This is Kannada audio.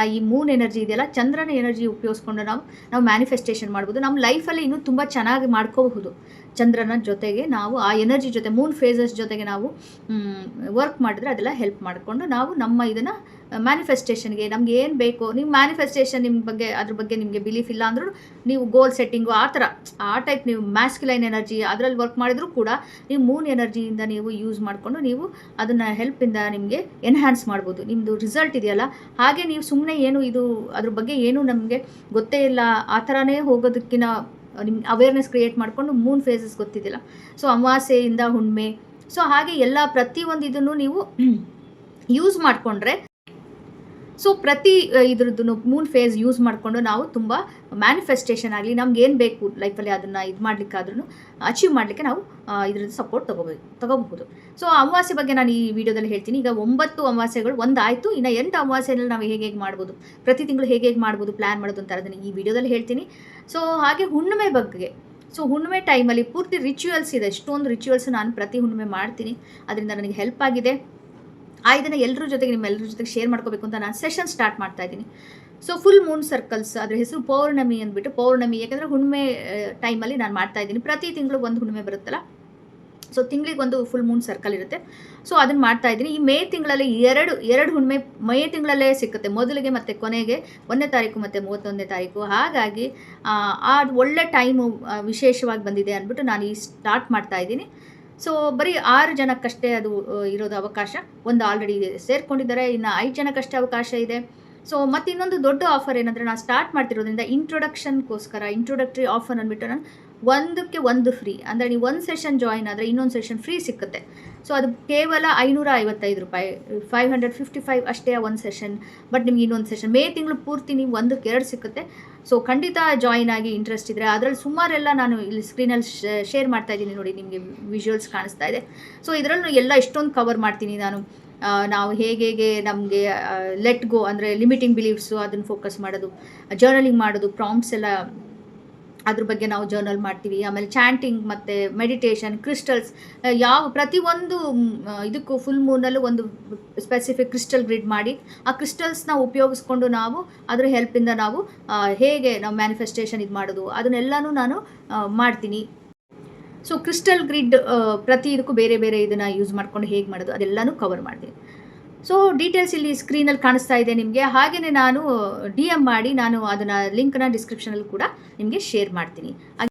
ಚಂದ್ರನ ಈ ಮೂನ್ ಎನರ್ಜಿ ಇದೆಯಲ್ಲ, ಚಂದ್ರನ ಎನರ್ಜಿ ಉಪಯೋಗಿಸ್ಕೊಂಡು ನಾವು ಮ್ಯಾನಿಫೆಸ್ಟೇಷನ್ ಮಾಡ್ಬೋದು. ನಮ್ಮ ಲೈಫಲ್ಲಿ ಇನ್ನೂ ತುಂಬ ಚೆನ್ನಾಗಿ ಮಾಡ್ಕೋಬಹುದು. ಚಂದ್ರನ ಜೊತೆಗೆ ನಾವು ಆ ಎನರ್ಜಿ ಜೊತೆ ಮೂನ್ ಫೇಸಸ್ ಜೊತೆಗೆ ನಾವು ವರ್ಕ್ ಮಾಡಿದ್ರೆ ಅದೆಲ್ಲ ಹೆಲ್ಪ್ ಮಾಡಿಕೊಂಡು ನಾವು ನಮ್ಮ ಇದನ್ನು ಮ್ಯಾನಿಫೆಸ್ಟೇಷನ್ಗೆ ನಮ್ಗೆ ಏನು ಬೇಕು, ನೀವು ಮ್ಯಾನಿಫೆಸ್ಟೇಷನ್ ನಿಮ್ಮ ಬಗ್ಗೆ ಅದ್ರ ಬಗ್ಗೆ ನಿಮಗೆ ಬಿಲೀಫ್ ಇಲ್ಲ ಅಂದರೂ ನೀವು ಗೋಲ್ ಸೆಟ್ಟಿಂಗು ಆ ಟೈಪ್ ನೀವು ಮ್ಯಾಸ್ಕ್ಯುಲೈನ್ ಎನರ್ಜಿ ಅದರಲ್ಲಿ ವರ್ಕ್ ಮಾಡಿದರೂ ಕೂಡ ನೀವು ಮೂನ್ ಎನರ್ಜಿಯಿಂದ ನೀವು ಯೂಸ್ ಮಾಡಿಕೊಂಡು ನೀವು ಅದನ್ನು ಹೆಲ್ಪಿಂದ ನಿಮಗೆ ಎನ್ಹ್ಯಾನ್ಸ್ ಮಾಡ್ಬೋದು. ನಿಮ್ಮದು ರಿಸಲ್ಟ್ ಇದೆಯಲ್ಲ, ಹಾಗೆ ನೀವು ಸುಮ್ಮನೆ ಏನು ಇದು ಅದ್ರ ಬಗ್ಗೆ ಏನೂ ನಮಗೆ ಗೊತ್ತೇ ಇಲ್ಲ ಆ ಥರನೇ ಹೋಗೋದಕ್ಕಿಂತ ನಿಮ್ಗೆ ಅವೇರ್ನೆಸ್ ಕ್ರಿಯೇಟ್ ಮಾಡಿಕೊಂಡು ಮೂನ್ ಫೇಸಸ್ ಗೊತ್ತಿದ್ದಿಲ್ಲ. ಸೊ ಅಮಾವಾಸ್ಯೆಯಿಂದ ಹುಣ್ಣಿಮೆ, ಸೊ ಹಾಗೆ ಎಲ್ಲ ಪ್ರತಿಯೊಂದು ಇದನ್ನು ನೀವು ಯೂಸ್ ಮಾಡಿಕೊಂಡ್ರೆ, ಸೊ ಪ್ರತಿ ಇದ್ರದ್ದು ಮೂನ್ ಫೇಸ್ ಯೂಸ್ ಮಾಡಿಕೊಂಡು ನಾವು ತುಂಬ ಮ್ಯಾನಿಫೆಸ್ಟೇಷನ್ ಆಗಲಿ ನಮ್ಗೆ ಏನು ಬೇಕು ಲೈಫಲ್ಲಿ ಅದನ್ನು ಇದು ಮಾಡಲಿಕ್ಕಾದ್ರೂ ಅಚೀವ್ ಮಾಡಲಿಕ್ಕೆ ನಾವು ಇದ್ರದ್ದು ಸಪೋರ್ಟ್ ತಗೋಬಹುದು. ಸೊ ಅಮಾವಾಸ್ಯೆ ಬಗ್ಗೆ ನಾನು ಈ ವಿಡಿಯೋದಲ್ಲಿ ಹೇಳ್ತೀನಿ. ಈಗ 9 ಅಮಾವಾಸ್ಯೆಗಳು ಒಂದಾಯಿತು, ಇನ್ನು 8 ಅಮಾವಾಸ್ಯೆಯಲ್ಲಿ ನಾವು ಹೇಗೆ ಮಾಡ್ಬೋದು, ಪ್ರತಿ ತಿಂಗಳು ಹೇಗೆ ಮಾಡ್ಬೋದು ಪ್ಲ್ಯಾನ್ ಮಾಡೋದು ಅಂತ ಅದನ್ನು ಈ ವಿಡಿಯೋದಲ್ಲಿ ಹೇಳ್ತೀನಿ. ಸೊ ಹಾಗೆ ಹುಣ್ಣಿಮೆ ಬಗ್ಗೆ, ಸೊ ಹುಣ್ಣಿಮೆ ಟೈಮಲ್ಲಿ ಪೂರ್ತಿ ರಿಚುವಲ್ಸ್ ಇದೆ, ಎಷ್ಟೊಂದು ರಿಚುವಲ್ಸ್ ನಾನು ಪ್ರತಿ ಹುಣ್ಣಿಮೆ ಮಾಡ್ತೀನಿ, ಅದರಿಂದ ನನಗೆ ಹೆಲ್ಪ್ ಆಗಿದೆ. ಇದನ್ನು ನಿಮ್ಮೆಲ್ಲರ ಜೊತೆಗೆ ಶೇರ್ ಮಾಡ್ಕೋಬೇಕು ಅಂತ ನಾನು ಸೆಷನ್ ಸ್ಟಾರ್ಟ್ ಮಾಡ್ತಾ ಇದ್ದೀನಿ. ಸೊ ಫುಲ್ ಮೂನ್ ಸರ್ಕಲ್ಸ್, ಅದ್ರ ಹೆಸರು ಪೌರ್ಣಮಿ ಅಂದ್ಬಿಟ್ಟು, ಪೌರ್ಣಮಿ ಯಾಕಂದರೆ ಹುಣ್ಣಿಮೆ ಟೈಮಲ್ಲಿ ನಾನು ಮಾಡ್ತಾ ಇದ್ದೀನಿ. ಪ್ರತಿ ತಿಂಗಳು ಒಂದು ಹುಣ್ಣಿಮೆ ಬರುತ್ತಲ್ಲ, ಸೊ ತಿಂಗಳಿಗೆ ಒಂದು ಫುಲ್ ಮೂನ್ ಸರ್ಕಲ್ ಇರುತ್ತೆ. ಸೊ ಅದನ್ನು ಮಾಡ್ತಾ ಇದ್ದೀನಿ. ಈ ಮೇ ತಿಂಗಳಲ್ಲಿ ಎರಡು ಹುಣ್ಣಿಮೆ ಮೇ ತಿಂಗಳಲ್ಲೇ ಸಿಕ್ಕುತ್ತೆ, ಮೊದಲಿಗೆ ಮತ್ತು ಕೊನೆಗೆ 1ನೇ ತಾರೀಕು ಮತ್ತು 31ನೇ ತಾರೀಕು. ಹಾಗಾಗಿ ಆ ಒಳ್ಳೆ ಟೈಮು ವಿಶೇಷವಾಗಿ ಬಂದಿದೆ ಅಂದ್ಬಿಟ್ಟು ನಾನು ಸ್ಟಾರ್ಟ್ ಮಾಡ್ತಾ ಇದ್ದೀನಿ. ಸೊ ಬರೀ 6 ಜನಕ್ಕಷ್ಟೇ ಅದು ಇರೋದು ಅವಕಾಶ. ಒಂದು ಆಲ್ರೆಡಿ ಸೇರ್ಕೊಂಡಿದ್ದಾರೆ, ಇನ್ನು 5 ಜನಕ್ಕಷ್ಟೇ ಅವಕಾಶ ಇದೆ. ಸೊ ಮತ್ತು ಇನ್ನೊಂದು ದೊಡ್ಡ ಆಫರ್ ಏನಂದರೆ, ನಾನು ಸ್ಟಾರ್ಟ್ ಮಾಡ್ತಿರೋದ್ರಿಂದ ಇಂಟ್ರೊಡಕ್ಟರಿ ಆಫರ್ ಅಂದ್ಬಿಟ್ಟು ನಾನು 1ಕ್ಕೆ 1 ಫ್ರೀ, ಅಂದರೆ ನೀವು ಒಂದು ಸೆಷನ್ ಜಾಯಿನ್ ಆದರೆ ಇನ್ನೊಂದು ಸೆಷನ್ ಫ್ರೀ ಸಿಕ್ಕುತ್ತೆ. ಸೊ ಅದು ಕೇವಲ 555 ರೂಪಾಯಿ, 555 ಅಷ್ಟೇ ಒಂದು ಸೆಷನ್. ಬಟ್ ನಿಮ್ಗೆ ಇನ್ನೊಂದು ಸೆಷನ್ ಮೇ ತಿಂಗಳು ಪೂರ್ತಿ ನೀವು 1ಕ್ಕೆ 2 ಸಿಕ್ಕುತ್ತೆ. ಸೊ ಖಂಡಿತ ಜಾಯಿನ್ ಆಗಿ, ಇಂಟ್ರೆಸ್ಟ್ ಇದ್ದರೆ. ಅದರಲ್ಲಿ ಸುಮಾರೆಲ್ಲ ನಾನು ಇಲ್ಲಿ ಸ್ಕ್ರೀನಲ್ಲಿ ಶೇರ್ ಮಾಡ್ತಾ ಇದ್ದೀನಿ ನೋಡಿ, ನಿಮಗೆ ವಿಜುವಲ್ಸ್ ಕಾಣಿಸ್ತಾ ಇದೆ. ಸೊ ಇದರಲ್ಲೂ ಎಲ್ಲ ಇಷ್ಟೊಂದು ಕವರ್ ಮಾಡ್ತೀನಿ ನಾನು. ನಾವು ಹೇಗೆ ನಮಗೆ ಲೆಟ್ ಗೋ ಅಂದರೆ ಲಿಮಿಟಿಂಗ್ ಬಿಲೀಫ್ಸು ಅದನ್ನು ಫೋಕಸ್ ಮಾಡೋದು, ಜರ್ನಲಿಂಗ್ ಮಾಡೋದು, ಪ್ರಾಂಪ್ಟ್ಸ್ ಎಲ್ಲ ಅದ್ರ ಬಗ್ಗೆ ನಾವು ಜರ್ನಲ್ ಮಾಡ್ತೀವಿ. ಆಮೇಲೆ ಚಾಂಟಿಂಗ್ ಮತ್ತು ಮೆಡಿಟೇಷನ್, ಕ್ರಿಸ್ಟಲ್ಸ್, ಪ್ರತಿಯೊಂದು ಇದಕ್ಕೂ ಫುಲ್ ಮೂನಲ್ಲೂ ಒಂದು ಸ್ಪೆಸಿಫಿಕ್ ಕ್ರಿಸ್ಟಲ್ ಗ್ರಿಡ್ ಮಾಡಿ ಆ ಕ್ರಿಸ್ಟಲ್ಸ್ನ ಉಪಯೋಗಿಸ್ಕೊಂಡು ನಾವು ಅದರ ಹೆಲ್ಪಿಂದ ನಾವು ಹೇಗೆ ನಾವು ಮ್ಯಾನಿಫೆಸ್ಟೇಷನ್ ಇದು ಮಾಡೋದು ಅದನ್ನೆಲ್ಲನೂ ನಾನು ಮಾಡ್ತೀನಿ. ಸೊ ಕ್ರಿಸ್ಟಲ್ ಗ್ರಿಡ್ ಪ್ರತಿ ಇದಕ್ಕೂ ಬೇರೆ ಬೇರೆ ಇದನ್ನು ಯೂಸ್ ಮಾಡ್ಕೊಂಡು ಹೇಗೆ ಮಾಡೋದು ಅದೆಲ್ಲನೂ ಕವರ್ ಮಾಡ್ತೀನಿ. ಸೊ ಡೀಟೇಲ್ಸ್ ಇಲ್ಲಿ ಸ್ಕ್ರೀನಲ್ಲಿ ಕಾಣಿಸ್ತಾ ಇದೆ ನಿಮಗೆ. ಹಾಗೆಯೇ ನಾನು DM ಮಾಡಿ ನಾನು ಅದನ್ನು ಲಿಂಕ್ನ ಡಿಸ್ಕ್ರಿಪ್ಷನಲ್ಲಿ ಕೂಡ ನಿಮಗೆ ಶೇರ್ ಮಾಡ್ತೀನಿ.